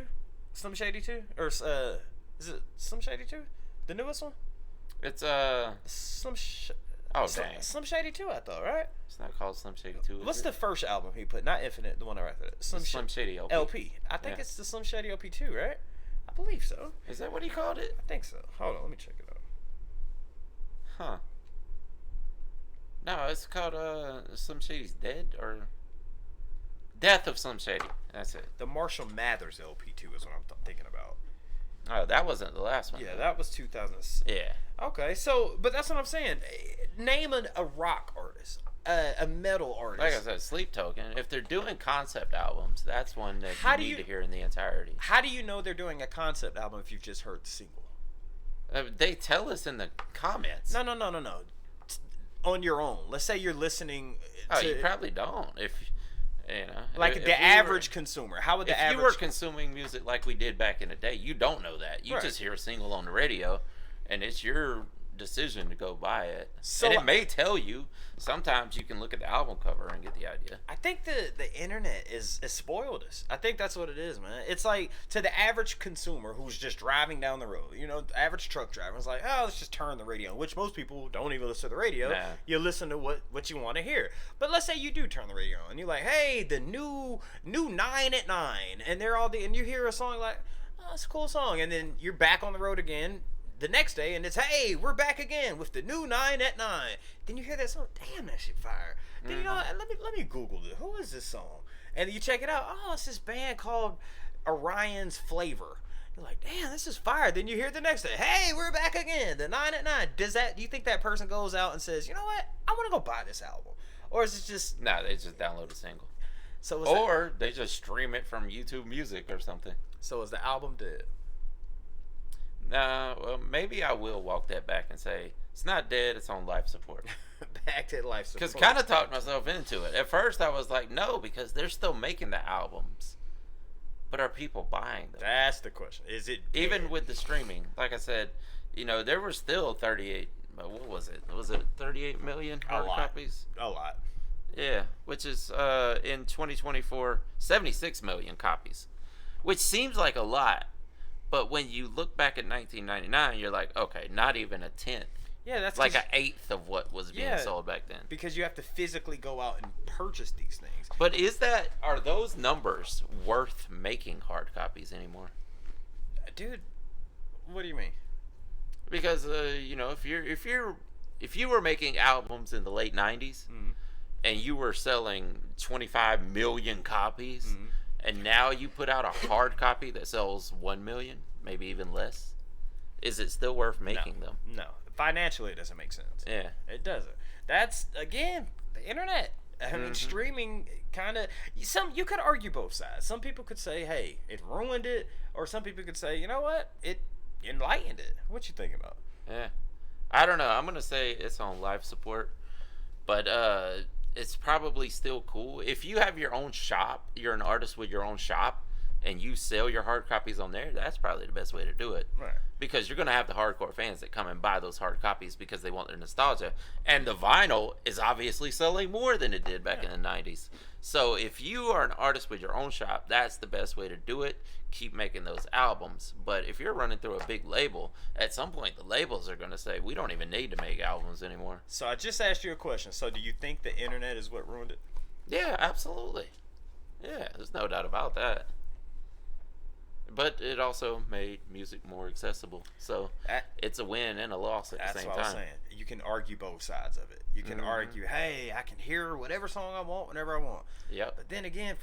Slim Shady 2, or is it Slim Shady 2? The newest one? It's Slim Shady 2, I thought, right? It's not called Slim Shady 2. What's the first album he put? Not Infinite, the one right there. Slim Shady LP. I think it's the Slim Shady LP 2, right? I believe so. Is that what he called it? I think so. Hold on, let me check it out. Huh. No, it's called Slim Shady's Dead, or Death of Slim Shady. That's it. The Marshall Mathers LP 2 is what I'm thinking about. Oh, that wasn't the last one. Yeah, that was 2006. Yeah. Okay, so, but that's what I'm saying. Name a rock artist, a metal artist. Like I said, Sleep Token. If they're doing concept albums, that's one that you need to hear in the entirety. How do you know they're doing a concept album if you've just heard the single? They tell us in the comments. No. On your own. Let's say you're listening to... Oh, you probably don't. If the average consumer. How would the average... If you were consuming music like we did back in the day, you don't know that. You just hear a single on the radio, and it's your decision to go buy it. So, and it may tell you. Sometimes you can look at the album cover and get the idea. I think the internet is spoiled us. I think that's what it is, man. It's like, to the average consumer who's just driving down the road, the average truck driver is like, oh, let's just turn the radio on, which most people don't even listen to the radio. Nah. You listen to what you want to hear. But let's say you do turn the radio on, and you're like, hey, the new 9 at 9, and and you hear a song like, oh, it's a cool song, and then you're back on the road again the next day, and it's, hey, we're back again with the new 9 at 9. Then you hear that song, damn, that shit fire. Then let me Google it. Who is this song? And you check it out. Oh, it's this band called Orion's Flavor. You're like, damn, this is fire. Then you hear the next day, hey, we're back again, the 9 at 9. Do you think that person goes out and says, you know what, I want to go buy this album? Or is it just... No, they just download a single. They just stream it from YouTube Music or something. So is the album dead? Well, maybe I will walk that back and say it's not dead, it's on life support. Back to life support. Because kind of talked myself into it. At first I was like, no, because they're still making the albums. But are people buying them? That's the question. Is it dead? Even with the streaming, like I said, there were still 38, what was it? Was it 38 million hard copies? A lot. Yeah, which is in 2024, 76 million copies. Which seems like a lot. But when you look back at 1999, you're like, okay, not even a tenth. Yeah, that's like an eighth of what was being sold back then. Because you have to physically go out and purchase these things. But are those numbers worth making hard copies anymore? Dude, what do you mean? Because if you were making albums in the late 90s and you were selling 25 million copies. And now you put out a hard copy that sells 1 million, maybe even less. Is it still worth making them? No. Financially, it doesn't make sense. Yeah. It doesn't. That's, again, the internet. I mean, streaming kind of you could argue both sides. Some people could say, "Hey, it ruined it," or some people could say, "You know what? It enlightened it." What you think about? Yeah, I don't know. I'm gonna say it's on life support, but it's probably still cool if you have your own shop. You're an artist with your own shop, and you sell your hard copies on there. That's probably the best way to do it. Right. Because you're gonna have the hardcore fans that come and buy those hard copies because they want their nostalgia, and the vinyl is obviously selling more than it did back in the '90s. So if you are an artist with your own shop, that's the best way to do it. Keep making those albums. But if you're running through a big label, at some point the labels are gonna say, we don't even need to make albums anymore. So I just asked you a question. So do you think the internet is what ruined it? Yeah, absolutely. Yeah, there's no doubt about that. But it also made music more accessible. So it's a win and a loss at the same time. That's what I was saying. You can argue both sides of it. You can argue, hey, I can hear whatever song I want whenever I want. Yep. But then again,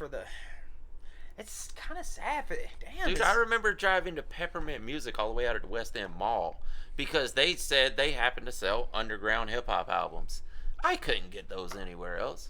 it's kind of sad. Damn. Dude, I remember driving to Peppermint Music all the way out of the West End Mall because they said they happened to sell underground hip-hop albums. I couldn't get those anywhere else.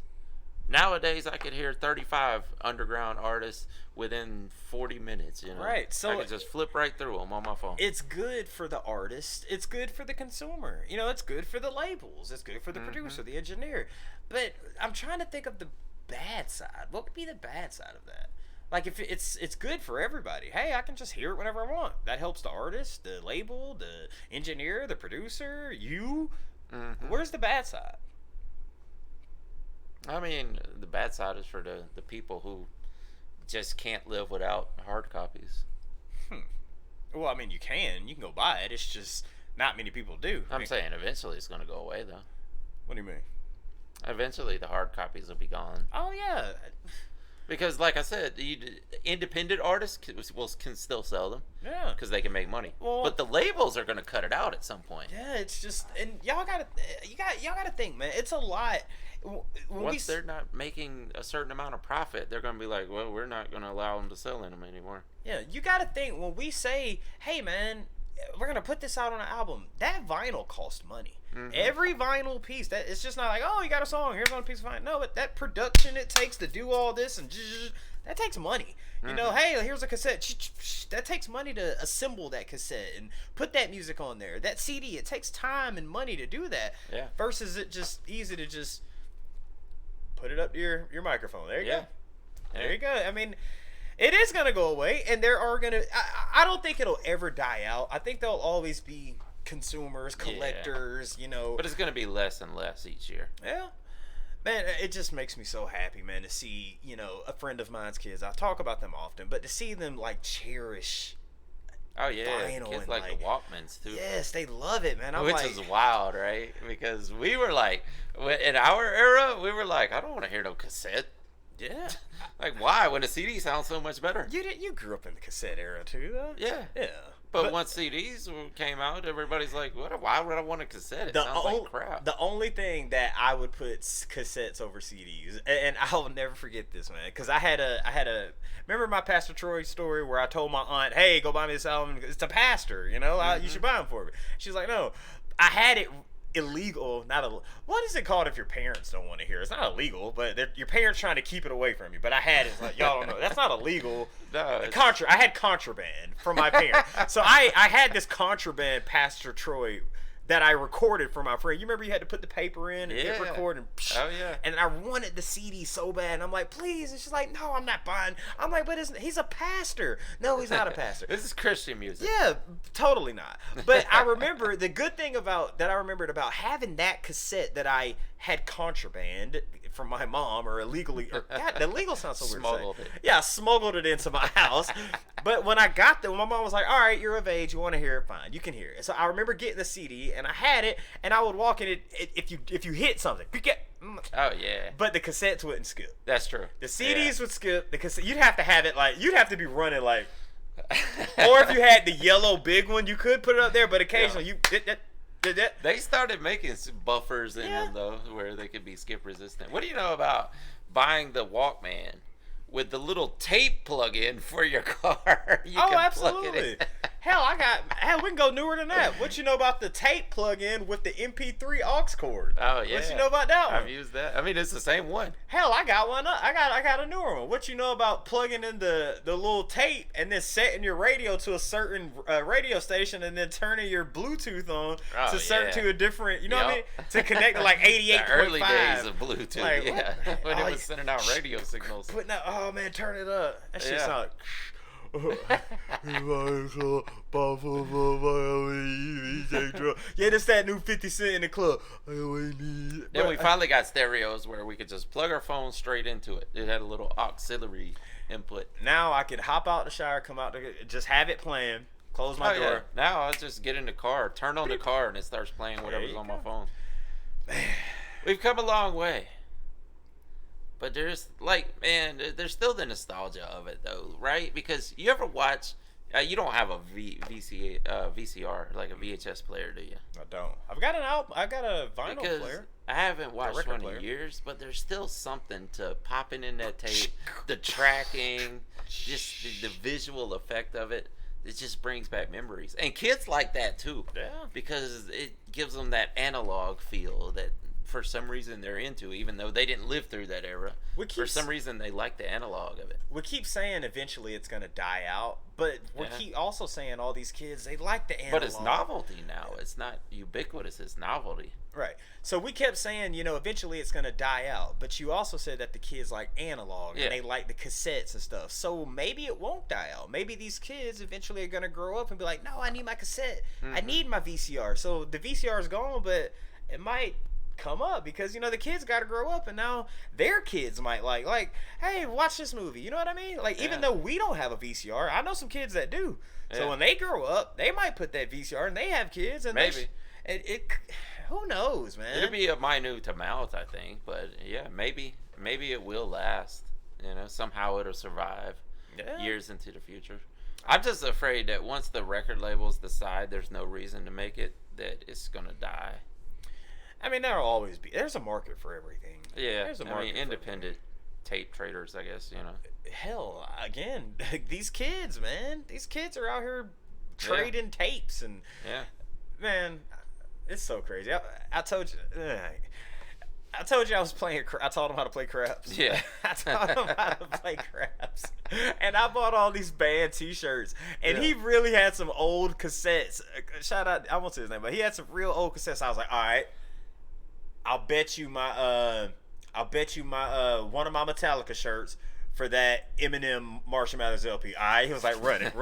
Nowadays, I could hear 35 underground artists within 40 minutes, you know? Right. So I could just flip right through them on my phone. It's good for the artist. It's good for the consumer. You know, it's good for the labels. It's good for the producer, the engineer. But I'm trying to think of the bad side. What would be the bad side of that? Like, if it's good for everybody. Hey, I can just hear it whenever I want. That helps the artist, the label, the engineer, the producer, you. Where's the bad side? I mean, the bad side is for the people who just can't live without hard copies. Well, I mean, you can go buy it. It's just not many people do. I'm saying eventually it's going to go away, though. What do you mean? Eventually the hard copies will be gone. Oh, yeah. Because, like I said, independent artists can still sell them. Yeah. Because they can make money. Well, but the labels are going to cut it out at some point. Yeah, it's just, and y'all gotta think, man. It's a lot. Once they're not making a certain amount of profit, they're going to be like, well, we're not going to allow them to sell them anymore. Yeah, you got to think, when we say, hey, man, we're going to put this out on an album, that vinyl costs money. Every vinyl piece, that it's just not like, oh, you got a song, here's one piece of vinyl. No, but that production it takes to do all this, and that takes money. You know, hey, here's a cassette. That takes money to assemble that cassette and put that music on there. That CD, it takes time and money to do that. Yeah. Versus it just easy to just put it up to your microphone. There you go. There you go. I mean, it is going to go away, and there are going to... I don't think it'll ever die out. I think there'll always be consumers, collectors, you know. But it's going to be less and less each year. Yeah. Man, it just makes me so happy, man, to see, you know, a friend of mine's kids. I talk about them often, but to see them, like, cherish... Oh, yeah. Kids like the Walkmans, too. Yes, they love it, man. Which is wild, right? Because we were like... In our era, we were like, I don't want to hear no cassette. Yeah. Like, why? When a CD sounds so much better. You grew up in the cassette era, too, though? Yeah. Yeah. But once CDs came out, everybody's like, why would I want a cassette? It sounds like crap. The only thing that I would put cassettes over CDs, and I'll never forget this, man, because I had a remember my Pastor Troy story where I told my aunt, hey, go buy me this album. It's a pastor, you know, you should buy them for me. She's like, no, I had it illegal, what is it called if your parents don't want to hear it? It's not illegal, but your parents trying to keep it away from you. But I had it. It's like, y'all don't know. That's not illegal. No, I had contraband from my parents. So I had this contraband Pastor Troy that I recorded for my friend. You remember you had to put the paper in and hit record and oh yeah. And I wanted the CD so bad, and I'm like, please. And she's like, no, I'm not buying. I'm like, but he's a pastor. No, he's not a pastor. This is Christian music. Yeah, totally not. But I remember the good thing about having that cassette that I had contraband from my mom or illegally. God, the legal sounds so weird. Smuggled it. Yeah, I smuggled it into my house. But when I got there, my mom was like, all right, you're of age. You want to hear it? Fine. You can hear it. So I remember getting the CD, and I had it, and I would walk in it. If you hit something, oh yeah. But the cassettes wouldn't skip. That's true. The CDs would skip. The cassette, you'd have to have it you'd have to be running or if you had the yellow big one, you could put it up there. But occasionally you did that. They started making buffers in them though, where they could be skip resistant. What do you know about buying the Walkman with the little tape plug-in for your car? Absolutely. Hell, we can go newer than that. What you know about the tape plug-in with the MP3 aux cord? Oh yeah. What you know about that one? I've used that. I mean, it's the same one. Hell, I got one. I got a newer one. What you know about plugging in the little tape and then setting your radio to a certain radio station and then turning your Bluetooth on to a different, you know what I mean? To connect to like 88.5. The early days of Bluetooth, Like, yeah. When it was sending out radio signals. Oh man, turn it up. That shit sound like yeah, that's that new 50 Cent in the club. Then we finally got stereos where we could just plug our phone straight into it. It had a little auxiliary input. Now I could hop out the shower, come out, just have it playing, close my door. Yeah. Now I'll just get in the car, turn on the car, and it starts playing whatever's on my phone. We've come a long way. But there's there's still the nostalgia of it though, right? Because you ever watch? You don't have a VCR, like a VHS player, do you? I don't. I've got an album. I got a vinyl player. I haven't watched one in years, but there's still something to popping in that tape, the tracking, just the visual effect of it. It just brings back memories, and kids like that too. Yeah. Because it gives them that analog feel that, for some reason, they're into, even though they didn't live through that era. For some reason, they like the analog of it. We keep saying eventually it's going to die out, but we keep also saying all these kids, they like the analog. But it's novelty now. It's not ubiquitous. It's novelty. Right. So we kept saying, eventually it's going to die out, but you also said that the kids like analog and they like the cassettes and stuff. So maybe it won't die out. Maybe these kids eventually are going to grow up and be like, no, I need my cassette. I need my VCR. So the VCR is gone, but it might come up because the kids got to grow up, and now their kids might like hey, watch this movie, you know what I mean? Even though we don't have a VCR, I know some kids that do. So when they grow up, they might put that VCR and they have kids, and maybe it who knows, man. It'll be a minute amount, I think, but yeah, maybe it will last. Somehow it'll survive years into the future. I'm just afraid that once the record labels decide there's no reason to make it, that it's gonna die. I mean, there's a market for everything. Yeah, there's a market independent tape traders, I guess, Hell, again, these kids, man. These kids are out here trading tapes, and man, it's so crazy. I told you I was playing. I taught him how to play craps. Yeah, I taught him how to play craps, and I bought all these band T-shirts. And he really had some old cassettes. Shout out, I won't say his name, but he had some real old cassettes. I was like, all right, I'll bet you my one of my Metallica shirts for that Eminem Marshall Mathers LP. All right, he was like, run it.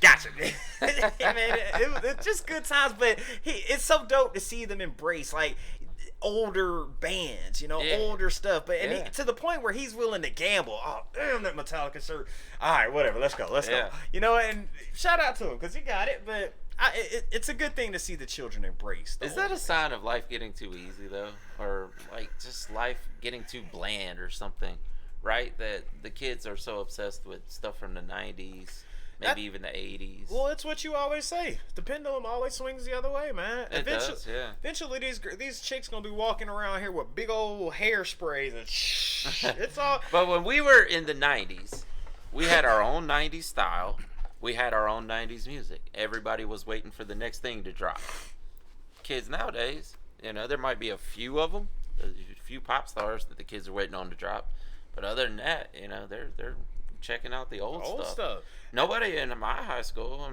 Gotcha. Man, it's just good times, but it's so dope to see them embrace older bands, older stuff, but to the point where he's willing to gamble. Oh, damn, that Metallica shirt. All right, whatever, let's go. And shout out to him because he got it, but it's a good thing to see the children embrace. Is that a sign of life getting too easy though, or just life getting too bland or something? Right, that the kids are so obsessed with stuff from the 90s, maybe even the 80s. Well, it's what you always say. The pendulum always swings the other way, man. It does, yeah. Eventually, these chicks gonna be walking around here with big old hairsprays and it's all. But when we were in the 90s, we had our own 90s style. We had our own 90s music. Everybody was waiting for the next thing to drop. Kids nowadays, there might be a few of them, a few pop stars that the kids are waiting on to drop. But other than that, they're checking out the old stuff. Nobody in my high school,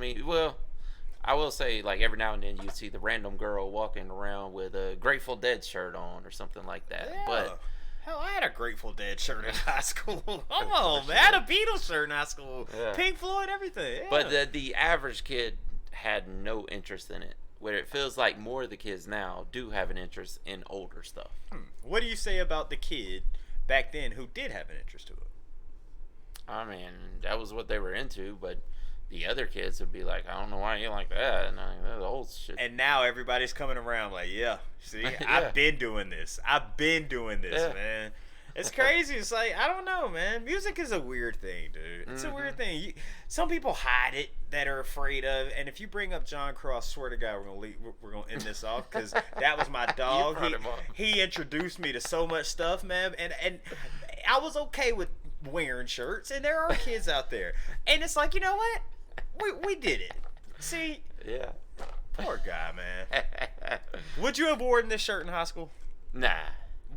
I will say, every now and then you'd see the random girl walking around with a Grateful Dead shirt on or something like that. Yeah. But hell, I had a Grateful Dead shirt in high school. Come on, man. I had a Beatles shirt in high school. Yeah. Pink Floyd, everything. Yeah. But the average kid had no interest in it. Where it feels like more of the kids now do have an interest in older stuff. What do you say about the kid back then who did have an interest to it? That was what they were into, but the other kids would be like, I don't know why you like that, and that's old shit. And now everybody's coming around see, I've been doing this, man. It's crazy. It's I don't know, man. Music is a weird thing, dude. It's a weird thing. Some people hide it that are afraid of. And if you bring up John Cross, swear to God, we're gonna end this off because that was my dog. He introduced me to so much stuff, man. And I was okay with wearing shirts, and there are kids out there. And it's you know what? we did it. See, Yeah. poor guy, man. Would you have worn this shirt in high school? Nah.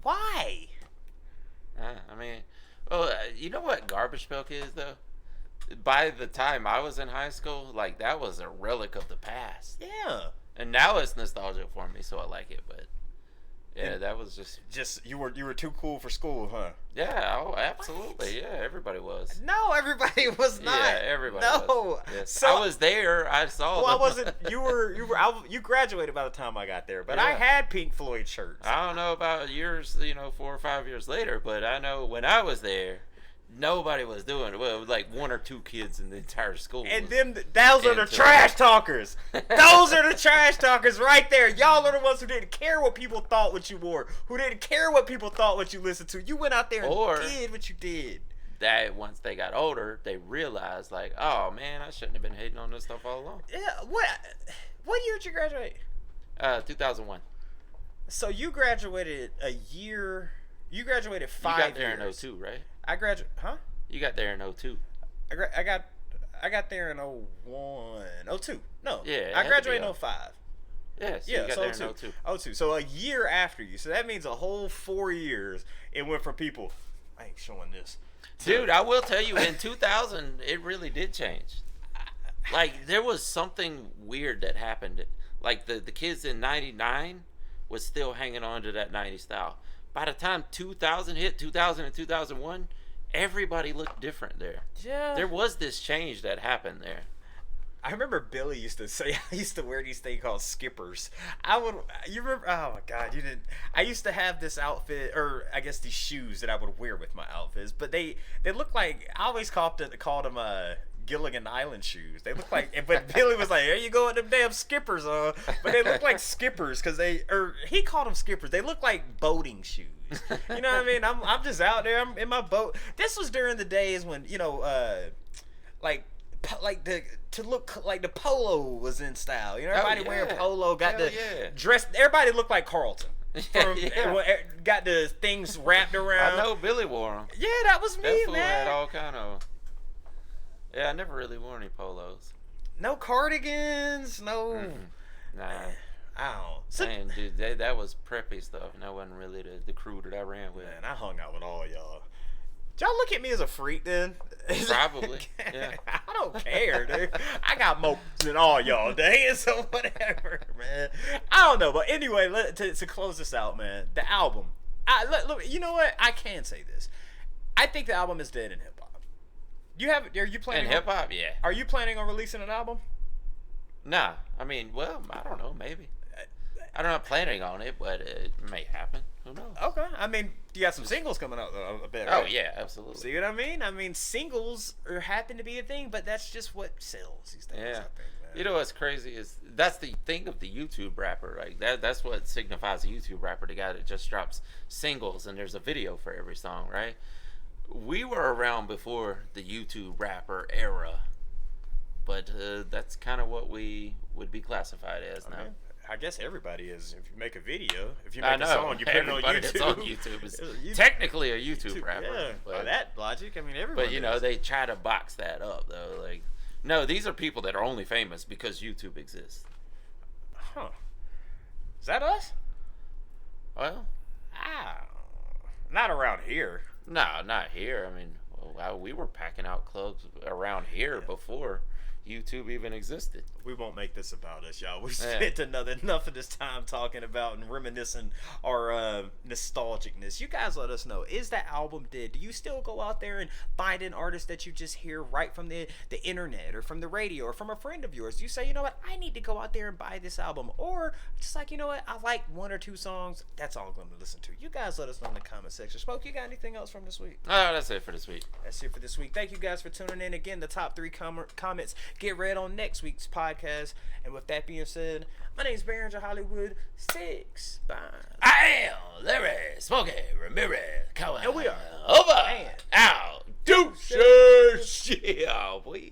Why? I mean, well, you know what garbage milk is though? By the time I was in high school, like that was a relic of the past. Yeah. And now it's nostalgic for me, so I like it. But yeah, that was Just you were too cool for school, huh? yeah, oh, absolutely, yeah, everybody was. No, everybody was not. Yeah, everybody no. was. Yes. So I was there. I saw. Well, I them. wasn't. You graduated by the time I got there, but I Yeah. had Pink Floyd shirts. I don't know about years, 4 or 5 years later, but I know when I was there, nobody was doing it. Well, like 1 or 2 kids in the entire school. And was then those are the into trash it. talkers. Those are the trash talkers right there. Y'all are the ones who didn't care what people thought what you wore, who didn't care what people thought what you listened to. You went out there and Or- did what you did. that once they got older, they realized like, oh man, I shouldn't have been hating on this stuff all along. Yeah. What year did you graduate? 2001. So you graduated a year. You graduated 5 You got there years. in 02, right? I graduated. Huh? You got there in 02. I got there in 01. 02. No. Yeah, it I had to graduated be in 05. Yes. Yeah, you got so there in 02. 02. 02. So a year after you. So that means a whole 4 years. It went from people, I ain't showing this. Dude, I will tell you, in 2000, it really did change. Like, there was something weird that happened. Like, the kids in 99 was still hanging on to that 90s style. By the time 2000 hit, 2000 and 2001, everybody looked different there. Yeah. There was this change that happened there. I remember Billy used to say I used to wear these things called skippers. You remember? Oh my God, you didn't. I used to have this outfit, or I guess these shoes that I would wear with my outfits, but they look like I always called them Gilligan Island shoes. They look like, but Billy was like, "There you go with them damn skippers on." But they look like skippers because he called them skippers. They look like boating shoes. You know what I mean? I'm just out there. I'm in my boat. This was during the days when the polo was in style. You know, everybody wearing polo, got Hell the dress. Everybody looked like Carlton. Got the things wrapped around. I know Billy wore them. Yeah, that was me, That fool man. had all kind of... Yeah, I never really wore any polos. No cardigans, no. Nah. I don't. So, Man, dude, that was preppy stuff, and that wasn't really the crew that I ran with. man, I hung out with all y'all. Did y'all look at me as a freak then? Probably, yeah. I don't care, dude. I got more than all y'all, dang, so whatever, man. I don't know, but anyway, to close this out, man, the album. Look, you know what? I can say this. I think the album is dead in hip hop. Are you planning? And hip hop, yeah. Are you planning on releasing an album? Nah, I mean, well, I don't know, maybe. I'm not planning on it, but it may happen. Who knows? Okay. I mean, you got some singles coming out a bit, Oh, right? yeah, absolutely. See what I mean? I mean, singles happen to be a thing, but that's just what sells these days. Yeah. I think, man. You know what's crazy is that's the thing of the YouTube rapper. Like that's what signifies a YouTube rapper, the guy that just drops singles and there's a video for every song, right? We were around before the YouTube rapper era, but that's kind of what we would be classified as now. I guess everybody is. If you make a video, if you I make know. a song, you put it on Everybody YouTube. that's on YouTube is YouTube. technically a YouTube rapper. Yeah, but, by that logic, I mean everybody. but you know, they try to box that up though. Like, no, these are people that are only famous because YouTube exists. Huh? Is that us? Well, Not around here. no, not here. I mean, we were packing out clubs around here before YouTube even existed. We won't make this about us, y'all. We spent enough of this time talking about and reminiscing our nostalgicness. You guys let us know. Is that album dead? Do you still go out there and find an artist that you just hear right from the internet or from the radio or from a friend of yours? You say, you know what, I need to go out there and buy this album. Or just like, you know what, I like 1 or 2 songs. That's all I'm going to listen to. You guys let us know in the comment section. Smoke, you got anything else from this week? Oh, that's it for this week. That's it for this week. Thank you guys for tuning in. Again, the top 3 comments get read on next week's podcast. And with that being said, my name is Smokey and Hollywood. 6 bye. I am Larry Smokey Ramirez Cohen. And we are over and out. Deuces. Yeah, boy.